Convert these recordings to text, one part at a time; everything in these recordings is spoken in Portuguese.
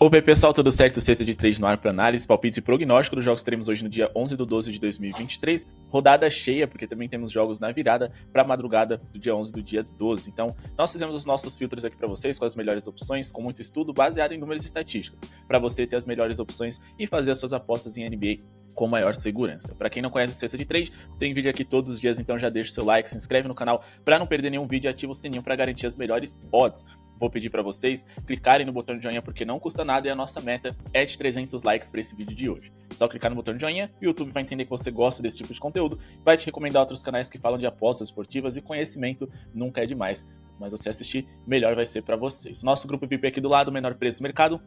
Opa, pessoal, tudo certo? Sexta de trade no ar para análise, palpites e prognóstico dos jogos que teremos hoje no dia 11/12/2023. Rodada cheia, porque também temos jogos na virada para a madrugada do dia 11 do dia 12. Então, nós fizemos os nossos filtros aqui para vocês com as melhores opções, com muito estudo, baseado em números e estatísticas, para você ter as melhores opções e fazer as suas apostas em NBA com maior segurança. Para quem não conhece o Sexta de Trade, tem vídeo aqui todos os dias, então já deixa o seu like, se inscreve no canal para não perder nenhum vídeo e ativa o sininho para garantir as melhores odds. Vou pedir para vocês clicarem no botão de joinha porque não custa nada e a nossa meta é de 300 likes para esse vídeo de hoje. Só clicar no botão de joinha, o YouTube vai entender que você gosta desse tipo de conteúdo, vai te recomendar outros canais que falam de apostas esportivas e conhecimento nunca é demais. Mas você assistir, melhor vai ser para vocês. Nosso grupo VIP aqui do lado, menor preço do mercado,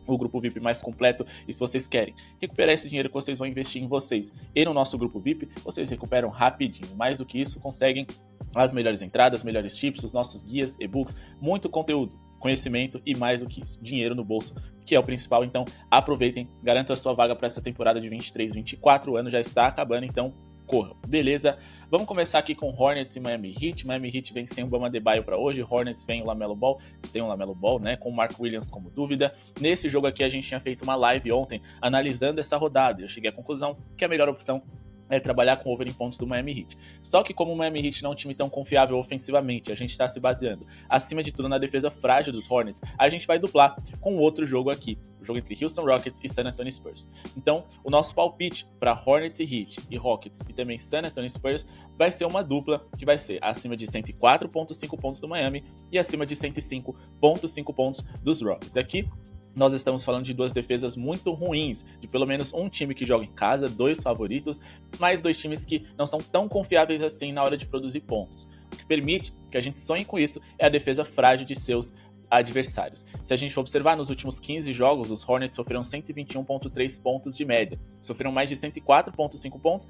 o grupo VIP mais completo, e se vocês querem recuperar esse dinheiro que vocês vão investir em vocês e no nosso grupo VIP, vocês recuperam rapidinho. Mais do que isso, conseguem as melhores entradas, melhores tips, os nossos guias, e-books, muito conteúdo, conhecimento e mais do que isso, dinheiro no bolso, que é o principal. Então aproveitem, garantam a sua vaga para essa temporada de 23/24, o ano já está acabando, então corram, beleza? Vamos começar aqui com Hornets e Miami Heat. Miami Heat vem sem o Bam Adebayo para hoje, Hornets vem o LaMelo Ball, sem o LaMelo Ball, né, com o Mark Williams como dúvida. Nesse jogo aqui a gente tinha feito uma live ontem analisando essa rodada e eu cheguei à conclusão que a melhor opção é trabalhar com over em pontos do Miami Heat. Só que como o Miami Heat não é um time tão confiável ofensivamente, a gente está se baseando acima de tudo na defesa frágil dos Hornets, a gente vai duplar com outro jogo aqui, o jogo entre Houston Rockets e San Antonio Spurs. Então, o nosso palpite para Hornets e Heat, e Rockets e também San Antonio Spurs vai ser uma dupla que vai ser acima de 104,5 pontos do Miami e acima de 105,5 pontos dos Rockets. Aqui nós estamos falando de duas defesas muito ruins, de pelo menos um time que joga em casa, dois favoritos, mais dois times que não são tão confiáveis assim na hora de produzir pontos. O que permite que a gente sonhe com isso é a defesa frágil de seus adversários. Se a gente for observar, nos últimos 15 jogos, os Hornets sofreram 121,3 pontos de média, sofreram mais de 104,5 pontos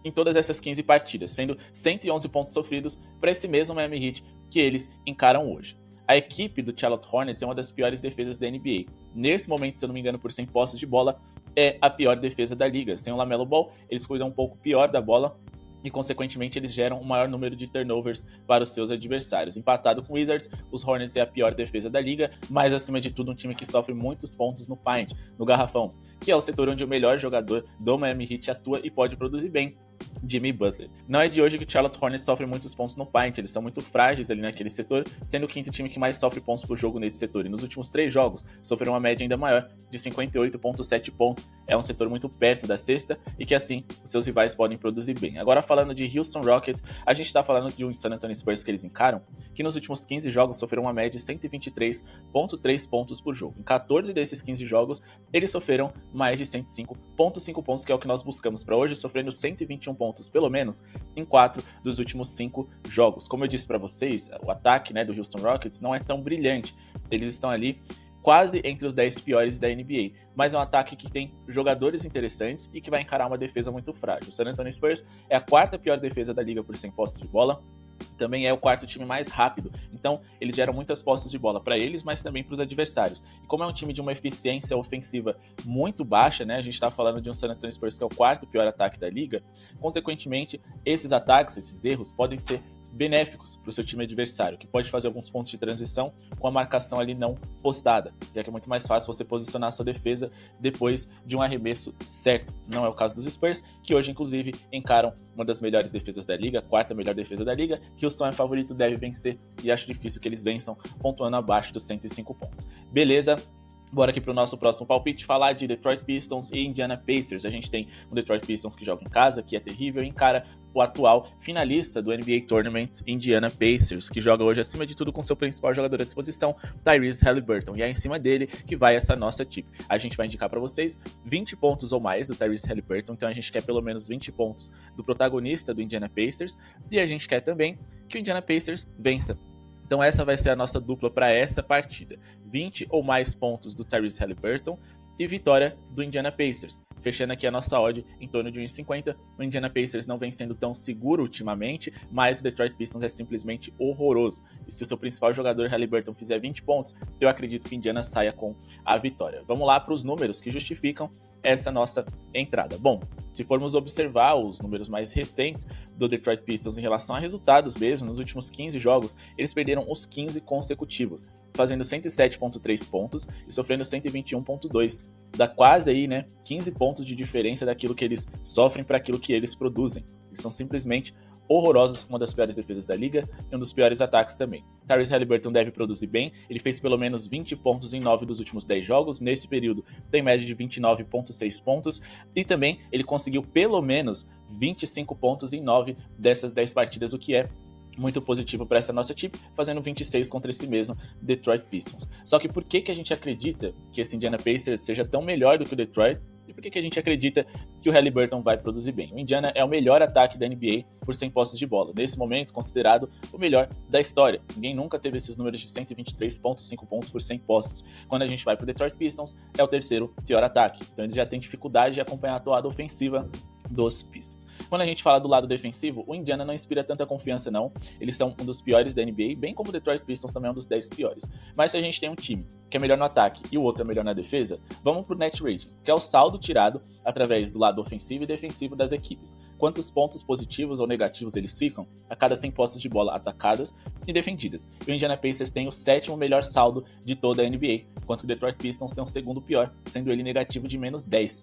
em todas essas 15 partidas, sendo 111 pontos sofridos para esse mesmo Miami Heat que eles encaram hoje. A equipe do Charlotte Hornets é uma das piores defesas da NBA. Nesse momento, se eu não me engano, por 100 posses de bola, é a pior defesa da liga. Sem o LaMelo Ball, eles cuidam um pouco pior da bola e, consequentemente, eles geram um maior número de turnovers para os seus adversários. Empatado com o Wizards, os Hornets é a pior defesa da liga, mas, acima de tudo, um time que sofre muitos pontos no paint, no garrafão, que é o setor onde o melhor jogador do Miami Heat atua e pode produzir bem, Jimmy Butler. Não é de hoje que o Charlotte Hornets sofre muitos pontos no paint, eles são muito frágeis ali naquele setor, sendo o quinto time que mais sofre pontos por jogo nesse setor. E nos últimos 3 jogos, sofreram uma média ainda maior de 58,7 pontos. É um setor muito perto da cesta e que assim, os seus rivais podem produzir bem. Agora falando de Houston Rockets, a gente está falando de um San Antonio Spurs que eles encaram, que nos últimos 15 jogos sofreram uma média de 123,3 pontos por jogo. Em 14 desses 15 jogos, eles sofreram mais de 105,5 pontos, que é o que nós buscamos para hoje, sofrendo 121 pontos, pelo menos, em 4 dos últimos 5 jogos. Como eu disse para vocês, o ataque, né, do Houston Rockets não é tão brilhante. Eles estão ali quase entre os 10 piores da NBA, mas é um ataque que tem jogadores interessantes e que vai encarar uma defesa muito frágil. O San Antonio Spurs é a 4ª pior defesa da liga por 100 posses de bola, também é o 4º time mais rápido, então eles geram muitas posses de bola para eles, mas também para os adversários. E como é um time de uma eficiência ofensiva muito baixa, né, a gente está falando de um San Antonio Spurs que é o 4º pior ataque da liga, consequentemente, esses ataques, esses erros podem ser benéficos para o seu time adversário, que pode fazer alguns pontos de transição com a marcação ali não postada, já que é muito mais fácil você posicionar a sua defesa depois de um arremesso certo. Não é o caso dos Spurs, que hoje inclusive encaram uma das melhores defesas da liga, a 4ª melhor defesa da liga. Houston é favorito, deve vencer e acho difícil que eles vençam pontuando abaixo dos 105 pontos. Beleza? Bora aqui para o nosso próximo palpite, falar de Detroit Pistons e Indiana Pacers. A gente tem o Detroit Pistons que joga em casa, que é terrível, e encara o atual finalista do NBA Tournament, Indiana Pacers, que joga hoje acima de tudo com seu principal jogador à disposição, Tyrese Haliburton. E é em cima dele que vai essa nossa tip. A gente vai indicar para vocês 20 pontos ou mais do Tyrese Haliburton, então a gente quer pelo menos 20 pontos do protagonista do Indiana Pacers, e a gente quer também que o Indiana Pacers vença. Então essa vai ser a nossa dupla para essa partida. 20 ou mais pontos do Tyrese Haliburton e vitória do Indiana Pacers. fechando aqui a nossa odd em torno de 1,50. O Indiana Pacers não vem sendo tão seguro ultimamente, mas o Detroit Pistons é simplesmente horroroso. E se o seu principal jogador, Haliburton, fizer 20 pontos, eu acredito que o Indiana saia com a vitória. Vamos lá para os números que justificam essa nossa entrada. Bom, se formos observar os números mais recentes do Detroit Pistons em relação a resultados mesmo, nos últimos 15 jogos, eles perderam os 15 consecutivos, fazendo 107,3 pontos e sofrendo 121,2. Dá quase aí, 15 pontos de diferença daquilo que eles sofrem para aquilo que eles produzem. Eles são simplesmente horrorosos, uma das piores defesas da liga e um dos piores ataques também. Tyrese Haliburton deve produzir bem, ele fez pelo menos 20 pontos em 9 dos últimos 10 jogos, nesse período tem média de 29,6 pontos, e também ele conseguiu pelo menos 25 pontos em 9 dessas 10 partidas, o que é muito positivo para essa nossa equipe, fazendo 26 contra esse mesmo Detroit Pistons. Só que por que a gente acredita que esse Indiana Pacers seja tão melhor do que o Detroit? E por que a gente acredita que o Haliburton vai produzir bem? O Indiana é o melhor ataque da NBA por 100 posses de bola. Nesse momento, considerado o melhor da história. Ninguém nunca teve esses números de 123,5 pontos por 100 posses. Quando a gente vai para o Detroit Pistons, é o terceiro pior ataque. Então ele já tem dificuldade de acompanhar a toada ofensiva dos Pistons. Quando a gente fala do lado defensivo, o Indiana não inspira tanta confiança não, eles são um dos piores da NBA, bem como o Detroit Pistons também é um dos 10 piores. Mas se a gente tem um time que é melhor no ataque e o outro é melhor na defesa, vamos pro net rating, que é o saldo tirado através do lado ofensivo e defensivo das equipes. Quantos pontos positivos ou negativos eles ficam a cada 100 posses de bola atacadas e defendidas. E o Indiana Pacers tem o 7º melhor saldo de toda a NBA, enquanto o Detroit Pistons tem o 2º pior, sendo ele negativo de menos 10.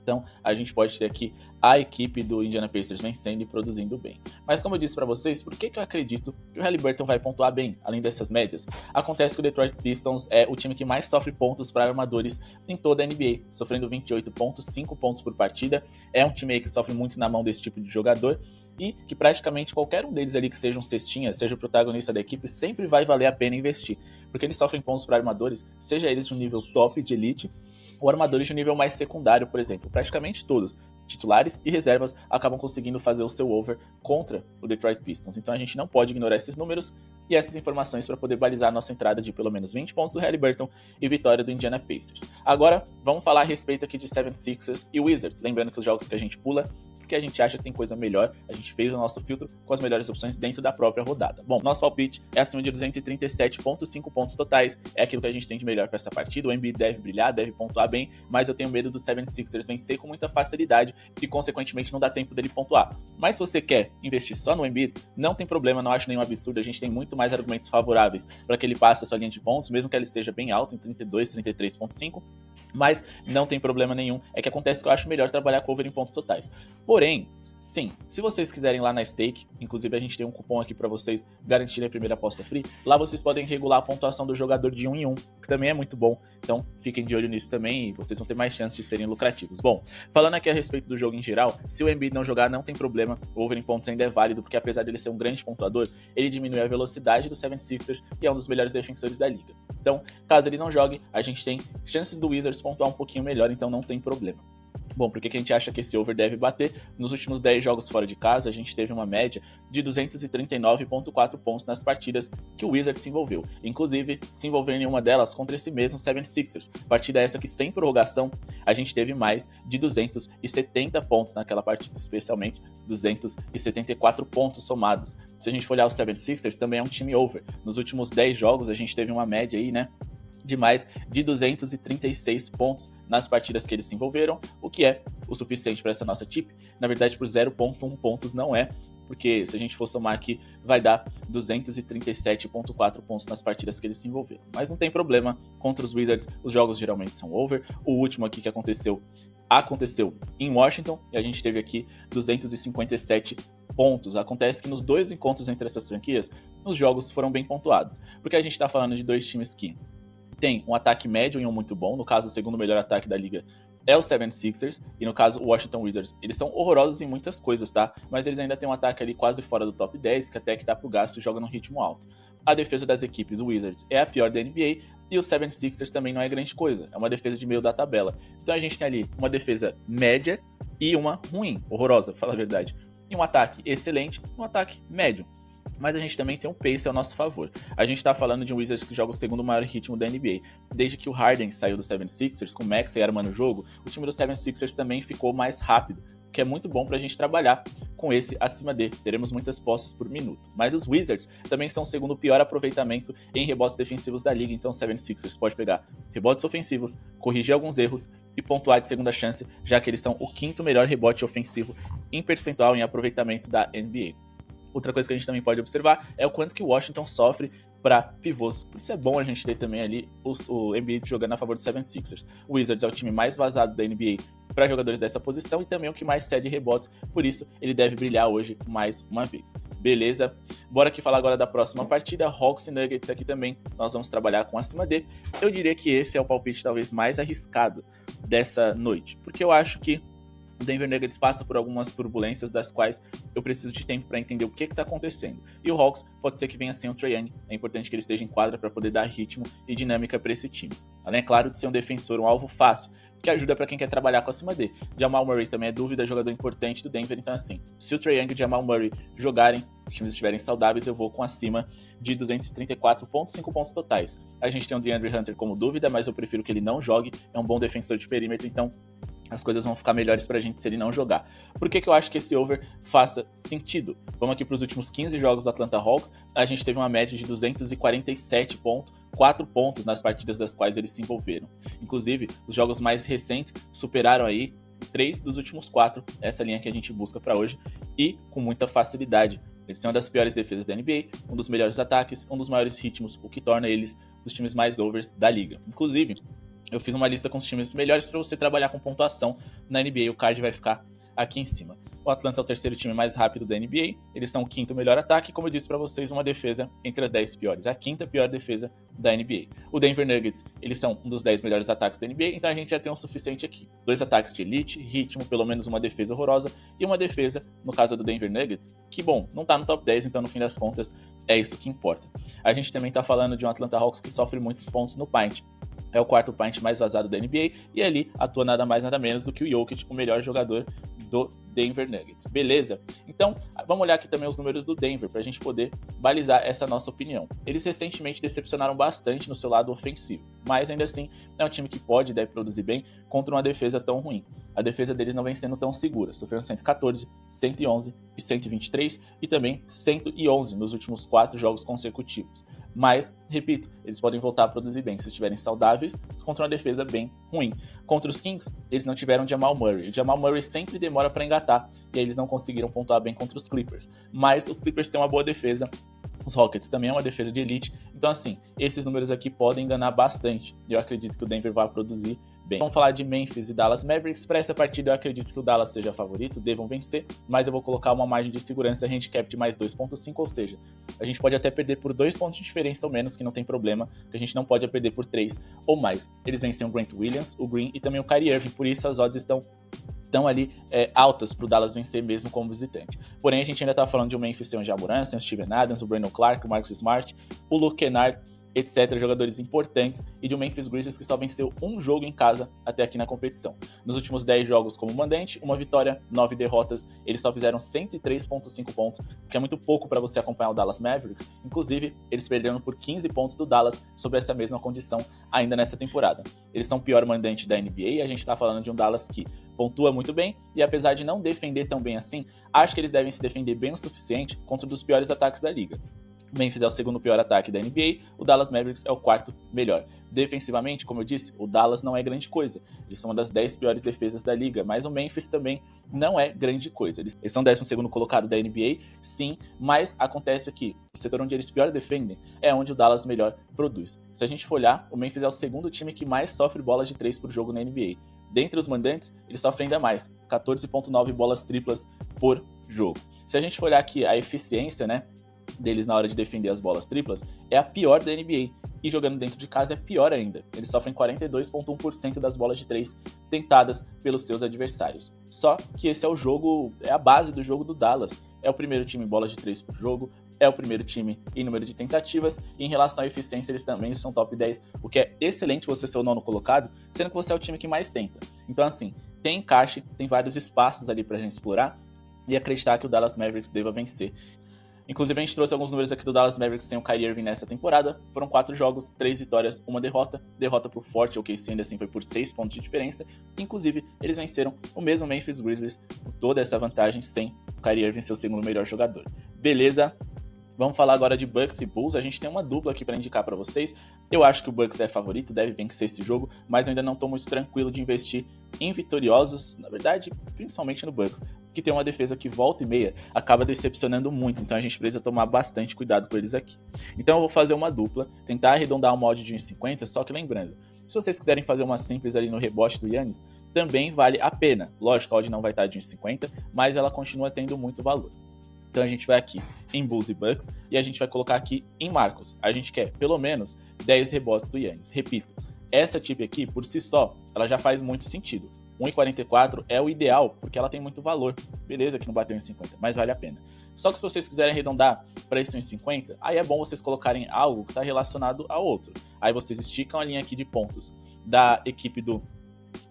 Então, a gente pode ter aqui a equipe do Indiana Pacers vencendo e produzindo bem. Mas como eu disse para vocês, por que eu acredito que o Haliburton vai pontuar bem, além dessas médias? Acontece que o Detroit Pistons é o time que mais sofre pontos para armadores em toda a NBA, sofrendo 28,5 pontos por partida. É um time aí que sofre muito na mão desse tipo de jogador e que praticamente qualquer um deles ali que seja um cestinha, seja o protagonista da equipe, sempre vai valer a pena investir, porque eles sofrem pontos para armadores, seja eles de um nível top de elite, ou armadores de um nível mais secundário, por exemplo. Praticamente todos, titulares e reservas, acabam conseguindo fazer o seu over contra o Detroit Pistons. Então a gente não pode ignorar esses números e essas informações para poder balizar a nossa entrada de pelo menos 20 pontos do Haliburton e vitória do Indiana Pacers. Agora, vamos falar a respeito aqui de 76ers e Wizards. Lembrando que os jogos que a gente pula, porque a gente acha que tem coisa melhor, a gente fez o nosso filtro com as melhores opções dentro da própria rodada. Bom, nosso palpite é acima de 237,5 pontos totais, é aquilo que a gente tem de melhor para essa partida. O Embiid deve brilhar, deve pontuar bem, mas eu tenho medo do 76ers vencer com muita facilidade e consequentemente não dá tempo dele pontuar. Mas se você quer investir só no Embiid, não tem problema, não acho nenhum absurdo, a gente tem muito mais argumentos favoráveis para que ele passe a sua linha de pontos, mesmo que ela esteja bem alta, em 32, 33,5, mas não tem problema nenhum, é que acontece que eu acho melhor trabalhar com over em pontos totais. Porém, sim, se vocês quiserem lá na Stake, inclusive a gente tem um cupom aqui para vocês garantirem a primeira aposta free, lá vocês podem regular a pontuação do jogador de 1 em 1, que também é muito bom, então fiquem de olho nisso também e vocês vão ter mais chance de serem lucrativos. Bom, falando aqui a respeito do jogo em geral, se o Embiid não jogar não tem problema, o over em pontos ainda é válido, porque apesar dele ser um grande pontuador, ele diminui a velocidade do 76ers e é um dos melhores defensores da liga. Então, caso ele não jogue, a gente tem chances do Wizards pontuar um pouquinho melhor, então não tem problema. Bom, por que a gente acha que esse over deve bater? Nos últimos 10 jogos fora de casa, a gente teve uma média de 239,4 pontos nas partidas que o Wizards se envolveu. Inclusive, se envolveu em uma delas contra esse mesmo 76ers. Partida essa que, sem prorrogação, a gente teve mais de 270 pontos naquela partida, especialmente 274 pontos somados. Se a gente for olhar os 76ers, também é um time over. Nos últimos 10 jogos, a gente teve uma média aí, de mais de 236 pontos nas partidas que eles se envolveram, o que é o suficiente para essa nossa equipe. Na verdade, por 0,1 pontos não é, porque se a gente for somar aqui, vai dar 237,4 pontos nas partidas que eles se envolveram. Mas não tem problema, contra os Wizards, os jogos geralmente são over. O último aqui que aconteceu em Washington, e a gente teve aqui 257 pontos. Acontece que nos 2 encontros entre essas franquias, os jogos foram bem pontuados, porque a gente está falando de 2 times que tem um ataque médio e um muito bom. No caso, o segundo melhor ataque da liga é o 76ers, e no caso, o Washington Wizards. Eles são horrorosos em muitas coisas, tá? Mas eles ainda têm um ataque ali quase fora do top 10, que até que dá pro gasto e joga num ritmo alto. A defesa das equipes, o Wizards, é a pior da NBA, e o 76ers também não é grande coisa. É uma defesa de meio da tabela. Então a gente tem ali uma defesa média e uma ruim, horrorosa, pra falar a verdade. E um ataque excelente e um ataque médio. mas a gente também tem um pace ao nosso favor. A gente tá falando de um Wizards que joga o segundo maior ritmo da NBA. Desde que o Harden saiu do 76ers, com o Maxey armando o jogo, o time do 76ers também ficou mais rápido, o que é muito bom pra gente trabalhar com esse acima de. Teremos muitas posses por minuto. Mas os Wizards também são o segundo pior aproveitamento em rebotes defensivos da liga, então o 76ers pode pegar rebotes ofensivos, corrigir alguns erros e pontuar de segunda chance, já que eles são o quinto melhor rebote ofensivo em percentual em aproveitamento da NBA. Outra coisa que a gente também pode observar é o quanto que o Washington sofre para pivôs. Por isso é bom a gente ter também ali o Embiid jogando a favor do 76ers. O Wizards é o time mais vazado da NBA para jogadores dessa posição e também o que mais cede rebotes, por isso ele deve brilhar hoje mais uma vez. Beleza? Bora aqui falar agora da próxima partida, Hawks e Nuggets aqui também. Nós vamos trabalhar com acima de. Eu diria que esse é o palpite talvez mais arriscado dessa noite, porque eu acho que o Denver Nuggets passa por algumas turbulências das quais eu preciso de tempo para entender o que está acontecendo. E o Hawks pode ser que venha sem o Trae Young. É importante que ele esteja em quadra para poder dar ritmo e dinâmica para esse time. Além, é claro, de ser um defensor, um alvo fácil, que ajuda para quem quer trabalhar com acima D. Jamal Murray também é dúvida, jogador importante do Denver. Então, assim, se o Trae Young e o Jamal Murray jogarem, os times estiverem saudáveis, eu vou com acima de 234,5 pontos totais. A gente tem o DeAndre Hunter como dúvida, mas eu prefiro que ele não jogue. É um bom defensor de perímetro, então as coisas vão ficar melhores pra gente se ele não jogar. Por que eu acho que esse over faça sentido? Vamos aqui pros últimos 15 jogos do Atlanta Hawks. A gente teve uma média de 247,4 pontos nas partidas das quais eles se envolveram. Inclusive, os jogos mais recentes superaram aí 3 dos últimos 4, essa linha que a gente busca pra hoje, e com muita facilidade. Eles têm uma das piores defesas da NBA, um dos melhores ataques, um dos maiores ritmos, o que torna eles dos times mais overs da liga. Inclusive, eu fiz uma lista com os times melhores para você trabalhar com pontuação na NBA. O card vai ficar aqui em cima. O Atlanta é o terceiro time mais rápido da NBA. Eles são o quinto melhor ataque. Como eu disse para vocês, uma defesa entre as 10 piores. A quinta pior defesa da NBA. O Denver Nuggets, eles são um dos 10 melhores ataques da NBA. Então a gente já tem o suficiente aqui. 2 ataques de elite, ritmo, pelo menos uma defesa horrorosa. E uma defesa, no caso do Denver Nuggets, que bom, não tá no top 10, então no fim das contas é isso que importa. A gente também tá falando de um Atlanta Hawks que sofre muitos pontos no paint. É o quarto paint mais vazado da NBA e ali atua nada mais nada menos do que o Jokic, o melhor jogador do Denver Nuggets. Beleza? Então, vamos olhar aqui também os números do Denver para a gente poder balizar essa nossa opinião. Eles recentemente decepcionaram bastante no seu lado ofensivo, mas ainda assim é um time que pode e deve produzir bem contra uma defesa tão ruim. A defesa deles não vem sendo tão segura, sofreram 114, 111 e 123 e também 111 nos últimos 4 jogos consecutivos. Mas, repito, eles podem voltar a produzir bem se estiverem saudáveis contra uma defesa bem ruim. Contra os Kings, eles não tiveram Jamal Murray. O Jamal Murray sempre demora para engatar e aí eles não conseguiram pontuar bem contra os Clippers. Mas os Clippers têm uma boa defesa. Os Rockets também é uma defesa de elite. Então, assim, esses números aqui podem enganar bastante. E eu acredito que o Denver vai produzir bem. Vamos falar de Memphis e Dallas Mavericks. Para essa partida, eu acredito que o Dallas seja favorito, devam vencer. Mas eu vou colocar uma margem de segurança handicap de mais 2,5. Ou seja, a gente pode até perder por 2 pontos de diferença ou menos, que não tem problema. Que a gente não pode perder por 3 ou mais. Eles vencem o Grant Williams, o Green e também o Kyrie Irving. Por isso, as odds estão ali altas para o Dallas vencer mesmo como visitante. Porém, a gente ainda está falando de um Memphis sem o Ja Morant, sem o Steven Adams, o Brandon Clark, o Marcus Smart, o Luke Kennard, etc., jogadores importantes, e de um Memphis Grizzlies que só venceu um jogo em casa até aqui na competição. Nos últimos 10 jogos como mandante, uma vitória, 9 derrotas, eles só fizeram 103,5 pontos, que é muito pouco para você acompanhar o Dallas Mavericks. Inclusive, eles perderam por 15 pontos do Dallas sob essa mesma condição ainda nessa temporada. Eles são o pior mandante da NBA e a gente está falando de um Dallas que pontua muito bem e apesar de não defender tão bem assim, acho que eles devem se defender bem o suficiente contra um dos piores ataques da liga. O Memphis é o segundo pior ataque da NBA, o Dallas Mavericks é o quarto melhor. Defensivamente, como eu disse, o Dallas não é grande coisa. Eles são uma das 10 piores defesas da liga, mas o Memphis também não é grande coisa. Eles são o 12º colocado da NBA, sim, mas acontece que o setor onde eles pior defendem é onde o Dallas melhor produz. Se a gente for olhar, o Memphis é o segundo time que mais sofre bolas de 3 por jogo na NBA. Dentre os mandantes, eles sofrem ainda mais, 14,9 bolas triplas por jogo. Se a gente for olhar aqui a eficiência, deles na hora de defender as bolas triplas, é a pior da NBA. E jogando dentro de casa é pior ainda. Eles sofrem 42,1% das bolas de 3 tentadas pelos seus adversários. Só que esse é o jogo, é a base do jogo do Dallas. É o primeiro time em bolas de 3 por jogo, é o primeiro time em número de tentativas, e em relação à eficiência eles também são top 10, o que é excelente você ser o 9º colocado, sendo que você é o time que mais tenta. Então assim, tem encaixe, tem vários espaços ali pra gente explorar, e acreditar que o Dallas Mavericks deva vencer. Inclusive, a gente trouxe alguns números aqui do Dallas Mavericks sem o Kyrie Irving nessa temporada. Foram 4 jogos, 3 vitórias, 1 derrota. Derrota pro forte OKC, ainda assim foi por 6 pontos de diferença. Inclusive, eles venceram o mesmo Memphis Grizzlies por toda essa vantagem sem o Kyrie Irving ser o segundo melhor jogador. Beleza? Vamos falar agora de Bucks e Bulls. A gente tem uma dupla aqui para indicar para vocês. Eu acho que o Bucks é favorito, deve vencer esse jogo, mas eu ainda não estou muito tranquilo de investir em vitoriosos, na verdade, principalmente no Bucks, que tem uma defesa que volta e meia acaba decepcionando muito, então a gente precisa tomar bastante cuidado com eles aqui. Então eu vou fazer uma dupla, tentar arredondar uma odd de 1,50, só que lembrando, se vocês quiserem fazer uma simples ali no rebote do Giannis, também vale a pena. Lógico, a odd não vai estar de 1,50, mas ela continua tendo muito valor. Então a gente vai aqui em Bulls e Bucks e a gente vai colocar aqui em Marcos. A gente quer pelo menos 10 rebotes do Giannis. Repito, essa tip aqui, por si só, ela já faz muito sentido. 1,44 é o ideal, porque ela tem muito valor. Beleza que não bateu em 50, mas vale a pena. Só que se vocês quiserem arredondar para esse 1,50, aí é bom vocês colocarem algo que está relacionado a outro. Aí vocês esticam a linha aqui de pontos da equipe do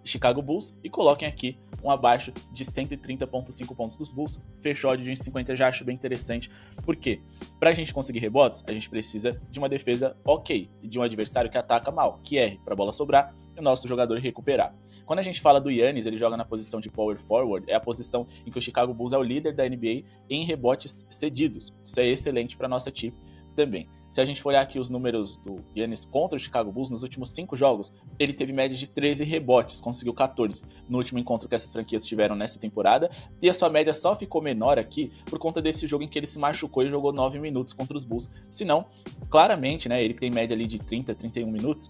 Chicago Bulls e coloquem aqui um abaixo de 130,5 pontos dos Bulls. Fechou de 1,50, já acho bem interessante. Por quê? Pra gente conseguir rebotes, a gente precisa de uma defesa ok e de um adversário que ataca mal, que erre pra bola sobrar e o nosso jogador recuperar. Quando a gente fala do Giannis, ele joga na posição de power forward, é a posição em que o Chicago Bulls é o líder da NBA em rebotes cedidos. Isso é excelente para nossa tip também. Se a gente for olhar aqui os números do Giannis contra o Chicago Bulls, nos últimos 5 jogos, ele teve média de 13 rebotes, conseguiu 14 no último encontro que essas franquias tiveram nessa temporada, e a sua média só ficou menor aqui por conta desse jogo em que ele se machucou e jogou 9 minutos contra os Bulls. Senão, claramente, né, ele que tem média ali de 30, 31 minutos,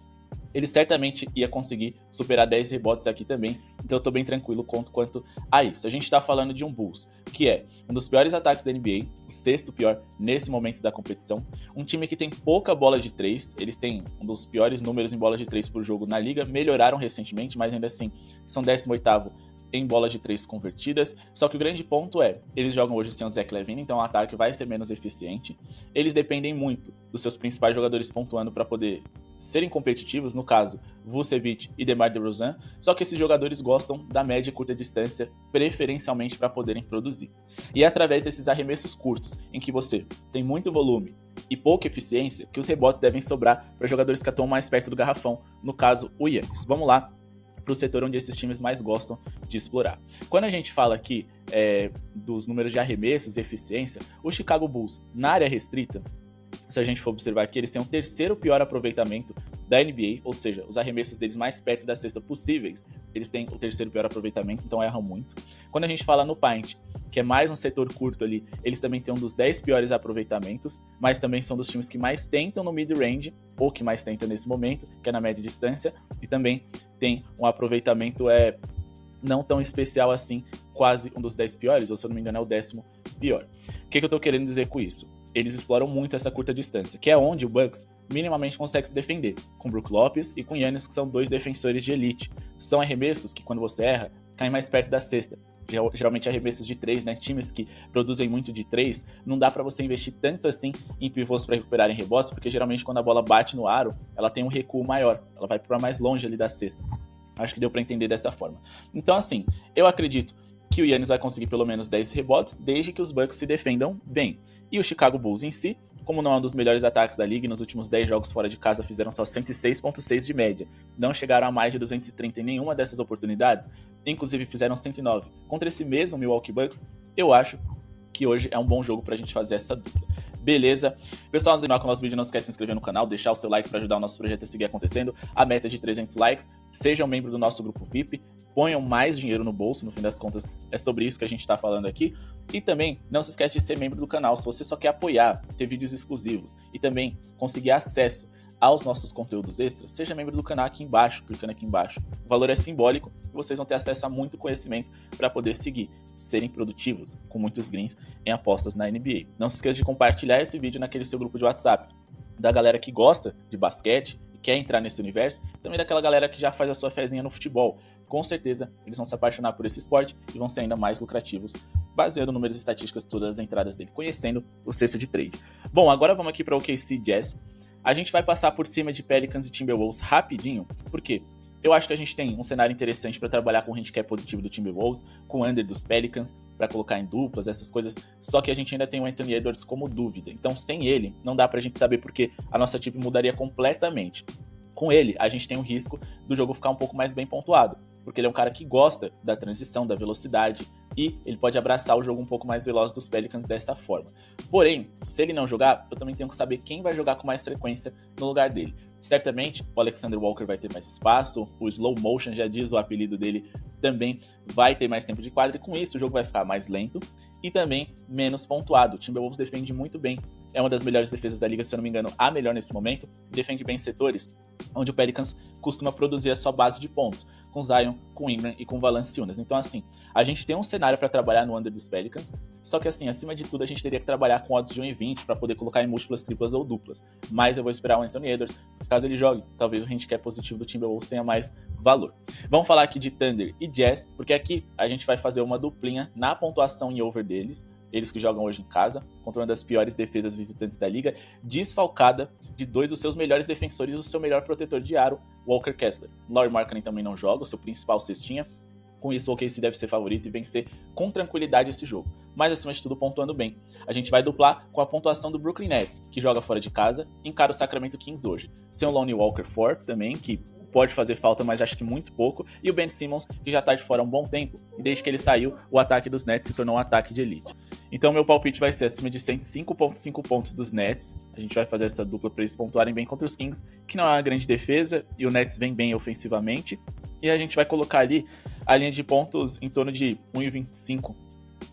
ele certamente ia conseguir superar 10 rebotes aqui também, então eu tô bem tranquilo quanto a isso. A gente tá falando de um Bulls, que é um dos piores ataques da NBA, o 6º pior nesse momento da competição, um time que tem pouca bola de 3, eles têm um dos piores números em bola de 3 por jogo na liga, melhoraram recentemente, mas ainda assim são 18º em bolas de 3 convertidas, só que o grande ponto é, eles jogam hoje sem o Zach LaVine, então o ataque vai ser menos eficiente, eles dependem muito dos seus principais jogadores pontuando para poder serem competitivos, no caso, Vucevic e DeMar DeRozan, só que esses jogadores gostam da média e curta distância, preferencialmente para poderem produzir. E é através desses arremessos curtos, em que você tem muito volume e pouca eficiência, que os rebotes devem sobrar para jogadores que atuam mais perto do garrafão, no caso, o Giannis. Vamos lá para o setor onde esses times mais gostam de explorar. Quando a gente fala aqui dos números de arremessos e eficiência, o Chicago Bulls, na área restrita, se a gente for observar aqui, eles têm o 3º pior aproveitamento da NBA, ou seja, os arremessos deles mais perto da cesta possíveis, eles têm o 3º pior aproveitamento, então erram muito. Quando a gente fala no paint, que é mais um setor curto ali, eles também têm um dos 10 piores aproveitamentos, mas também são dos times que mais tentam no mid-range, ou que mais tentam nesse momento, que é na média distância, e também tem um aproveitamento não tão especial assim, quase um dos 10 piores, ou se eu não me engano é o 10º pior. O que eu tô querendo dizer com isso? Eles exploram muito essa curta distância, que é onde o Bucks minimamente consegue se defender, com Brook Lopes e com Giannis, que são 2 defensores de elite. São arremessos que, quando você erra, caem mais perto da cesta. Geralmente arremessos de 3, né? Times que produzem muito de 3, não dá pra você investir tanto assim em pivôs para recuperarem rebotes, porque geralmente quando a bola bate no aro, ela tem um recuo maior, ela vai para mais longe ali da cesta. Acho que deu pra entender dessa forma. Então, assim, eu acredito que o Giannis vai conseguir pelo menos 10 rebotes, desde que os Bucks se defendam bem. E o Chicago Bulls em si, como não é um dos melhores ataques da liga, nos últimos 10 jogos fora de casa fizeram só 106,6 de média, não chegaram a mais de 230 em nenhuma dessas oportunidades, inclusive fizeram 109 contra esse mesmo Milwaukee Bucks, eu acho que hoje é um bom jogo pra gente fazer essa dupla. Beleza? Pessoal, antes de continuar com o nosso vídeo, não esquece de se inscrever no canal, deixar o seu like para ajudar o nosso projeto a seguir acontecendo. A meta é de 300 likes. Sejam membro do nosso grupo VIP, ponham mais dinheiro no bolso, no fim das contas é sobre isso que a gente está falando aqui. E também, não se esquece de ser membro do canal, se você só quer apoiar, ter vídeos exclusivos e também conseguir acesso aos nossos conteúdos extras, seja membro do canal aqui embaixo, clicando aqui embaixo. O valor é simbólico e vocês vão ter acesso a muito conhecimento para poder seguir, serem produtivos, com muitos greens em apostas na NBA. Não se esqueça de compartilhar esse vídeo naquele seu grupo de WhatsApp, da galera que gosta de basquete e quer entrar nesse universo, e também daquela galera que já faz a sua fezinha no futebol. Com certeza, eles vão se apaixonar por esse esporte e vão ser ainda mais lucrativos, baseando números e estatísticas todas as entradas dele, conhecendo o cesta de trade. Bom, agora vamos aqui para o OKC Jazz. A gente vai passar por cima de Pelicans e Timberwolves rapidinho, por quê? eu acho que a gente tem um cenário interessante para trabalhar com o handicap positivo do Timberwolves, com o under dos Pelicans, para colocar em duplas, essas coisas, só que a gente ainda tem o Anthony Edwards como dúvida. Então, sem ele, não dá pra gente saber porque a nossa tip mudaria completamente. Com ele, a gente tem o risco do jogo ficar um pouco mais bem pontuado, porque ele é um cara que gosta da transição, da velocidade, e ele pode abraçar o jogo um pouco mais veloz dos Pelicans dessa forma. Porém, se ele não jogar, eu também tenho que saber quem vai jogar com mais frequência no lugar dele. Certamente, o Alexander Walker vai ter mais espaço, o Slow Motion, já diz o apelido dele, também vai ter mais tempo de quadra, e com isso o jogo vai ficar mais lento e também menos pontuado. O Timberwolves defende muito bem, é uma das melhores defesas da liga, se eu não me engano, a melhor nesse momento, defende bem setores onde o Pelicans costuma produzir a sua base de pontos, com Zion, com Ingram e com Valanciunas. Então, assim, a gente tem um cenário para trabalhar no under dos Pelicans, só que, assim, acima de tudo, a gente teria que trabalhar com odds de 1,20 para poder colocar em múltiplas, triplas ou duplas. Mas eu vou esperar o Anthony Edwards, caso ele jogue, talvez o handicap positivo do Timberwolves tenha mais valor. Vamos falar aqui de Thunder e Jazz, porque aqui a gente vai fazer uma duplinha na pontuação em over deles, eles que jogam hoje em casa, contra uma das piores defesas visitantes da liga, desfalcada de 2 dos seus melhores defensores e o seu melhor protetor de aro, Walker Kessler. Lauri Markkanen também não joga, o seu principal cestinha. Com isso, o OKC deve ser favorito e vencer com tranquilidade esse jogo. Mas, acima de tudo, pontuando bem. A gente vai duplar com a pontuação do Brooklyn Nets, que joga fora de casa, e encara o Sacramento Kings hoje. Sem o Lonnie Walker Ford também, que pode fazer falta, mas acho que muito pouco. E o Ben Simmons, que já tá de fora há um bom tempo. E desde que ele saiu, o ataque dos Nets se tornou um ataque de elite. Então, meu palpite vai ser acima de 105,5 pontos dos Nets. A gente vai fazer essa dupla para eles pontuarem bem contra os Kings, que não é uma grande defesa, e o Nets vem bem ofensivamente. E a gente vai colocar ali a linha de pontos em torno de 1,25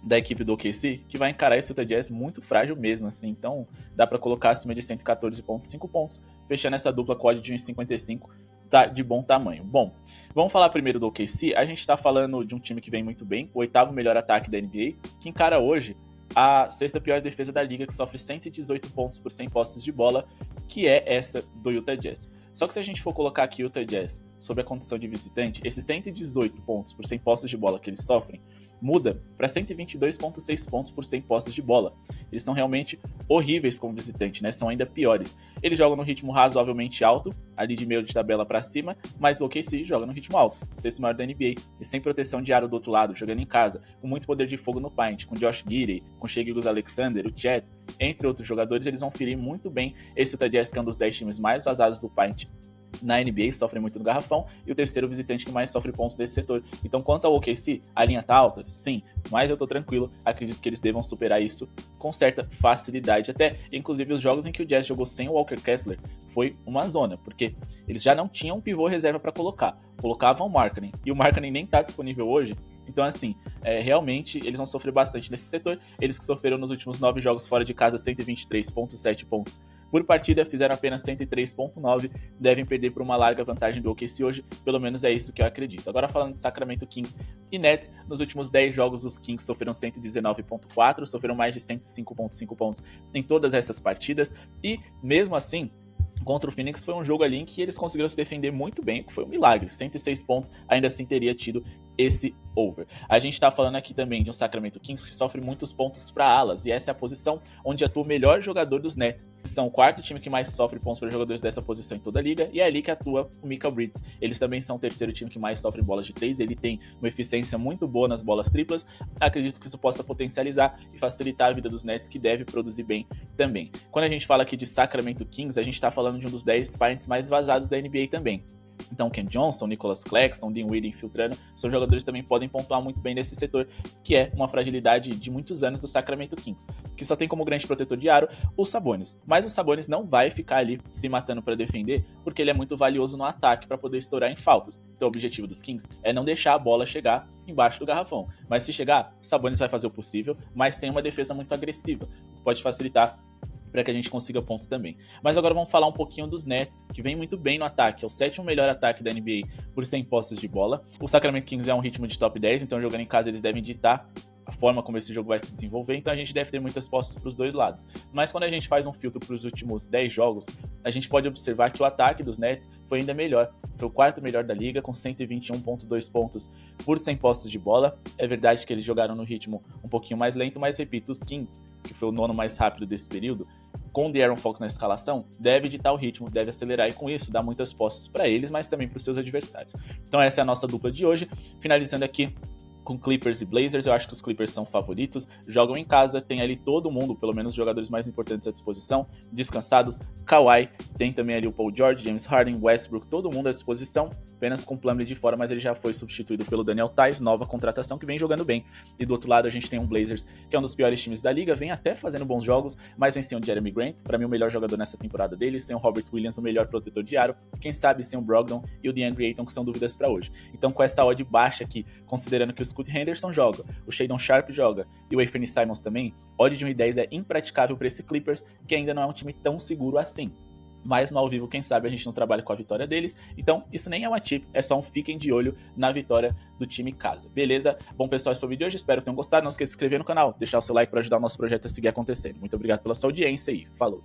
da equipe do OKC, que vai encarar esse Utah Jazz muito frágil mesmo, assim. Então, dá para colocar acima de 114,5 pontos, fechando essa dupla com odd de 1,55, tá de bom tamanho. Bom, vamos falar primeiro do OKC. A gente tá falando de um time que vem muito bem, o 8º melhor ataque da NBA, que encara hoje a 6ª pior defesa da liga, que sofre 118 pontos por 100 posses de bola, que é essa do Utah Jazz. Só que se a gente for colocar aqui o Utah Jazz sob a condição de visitante, esses 118 pontos por 100 posses de bola que eles sofrem, muda para 122,6 pontos por 100 posses de bola. Eles são realmente horríveis como visitante, né? São ainda piores. Eles jogam no ritmo razoavelmente alto, ali de meio de tabela para cima, mas o OKC joga no ritmo alto, o 6º maior da NBA, e sem proteção de aro do outro lado, jogando em casa, com muito poder de fogo no paint, com Josh Giddey, com Shai Gilgeous-Alexander, o Chet, entre outros jogadores, eles vão ferir muito bem esse Utah Jazz, que é um dos 10 times mais vazados do paint na NBA, sofre muito no garrafão, e o terceiro visitante que mais sofre pontos desse setor. Então, quanto ao OKC, a linha tá alta? Sim, mas eu tô tranquilo, acredito que eles devam superar isso com certa facilidade. Até, inclusive, os jogos em que o Jazz jogou sem o Walker Kessler foi uma zona, porque eles já não tinham um pivô reserva para colocavam o Markkanen, e o Markkanen nem tá disponível hoje. Então, assim, realmente eles vão sofrer bastante nesse setor. Eles que sofreram nos últimos 9 jogos fora de casa 123,7 pontos por partida, fizeram apenas 103,9, devem perder por uma larga vantagem do OKC hoje, pelo menos é isso que eu acredito. Agora falando de Sacramento Kings e Nets, nos últimos 10 jogos os Kings sofreram 119,4, sofreram mais de 105,5 pontos em todas essas partidas, e mesmo assim, contra o Phoenix foi um jogo ali em que eles conseguiram se defender muito bem, que foi um milagre. 106 pontos, ainda assim teria tido esse over. A gente tá falando aqui também de um Sacramento Kings que sofre muitos pontos para alas, e essa é a posição onde atua o melhor jogador dos Nets, que são o 4º time que mais sofre pontos para jogadores dessa posição em toda a liga, e é ali que atua o Mikal Bridges. Eles também são o 3º time que mais sofre bolas de 3, ele tem uma eficiência muito boa nas bolas triplas. Acredito que isso possa potencializar e facilitar a vida dos Nets, que deve produzir bem também. Quando a gente fala aqui de Sacramento Kings, a gente tá falando de um dos 10 pints mais vazados da NBA também. Então, Ken Johnson, Nicholas Claxton, Dinwiddie infiltrando, são jogadores que também podem pontuar muito bem nesse setor, que é uma fragilidade de muitos anos do Sacramento Kings, que só tem como grande protetor de aro o Sabonis. Mas o Sabonis não vai ficar ali se matando para defender, porque ele é muito valioso no ataque para poder estourar em faltas. Então, o objetivo dos Kings é não deixar a bola chegar embaixo do garrafão. Mas se chegar, o Sabonis vai fazer o possível, mas sem uma defesa muito agressiva, pode facilitar para que a gente consiga pontos também. Mas agora vamos falar um pouquinho dos Nets, que vem muito bem no ataque, é o 7º melhor ataque da NBA por 100 posses de bola. O Sacramento Kings é um ritmo de top 10, então jogando em casa eles devem ditar a forma como esse jogo vai se desenvolver, então a gente deve ter muitas posses para os dois lados. Mas quando a gente faz um filtro para os últimos 10 jogos, a gente pode observar que o ataque dos Nets foi ainda melhor. Foi o 4º melhor da liga, com 121,2 pontos por 100 posses de bola. É verdade que eles jogaram no ritmo um pouquinho mais lento, mas repito, os Kings, que foi o 9º mais rápido desse período, com o De'Aaron Fox na escalação, deve ditar o ritmo, deve acelerar e com isso dar muitas posses para eles, mas também para os seus adversários. Então essa é a nossa dupla de hoje, finalizando aqui com Clippers e Blazers. Eu acho que os Clippers são favoritos, jogam em casa, tem ali todo mundo, pelo menos os jogadores mais importantes à disposição, descansados. Kawhi, tem também ali o Paul George, James Harden, Westbrook, todo mundo à disposição, apenas com o Plumlee de fora, mas ele já foi substituído pelo Daniel Theis, nova contratação que vem jogando bem. E do outro lado a gente tem um Blazers, que é um dos piores times da liga, vem até fazendo bons jogos, mas vem sem o Jeremy Grant, para mim o melhor jogador nessa temporada deles, sem o Robert Williams, o melhor protetor de aro, quem sabe sem o Brogdon e o DeAndre Ayton, que são dúvidas para hoje. Então com essa odd baixa aqui, considerando que o Scoot Henderson joga, o Shadon Sharpe joga e o Anthony Simons também, odd de 1,10 é impraticável para esse Clippers, que ainda não é um time tão seguro assim. Mas no ao vivo, quem sabe a gente não trabalha com a vitória deles. Então, isso nem é uma tip, é só um fiquem de olho na vitória do time casa. Beleza? Bom, pessoal, esse foi o vídeo de hoje. Espero que tenham gostado. Não esqueça de se inscrever no canal, deixar o seu like para ajudar o nosso projeto a seguir acontecendo. Muito obrigado pela sua audiência e falou!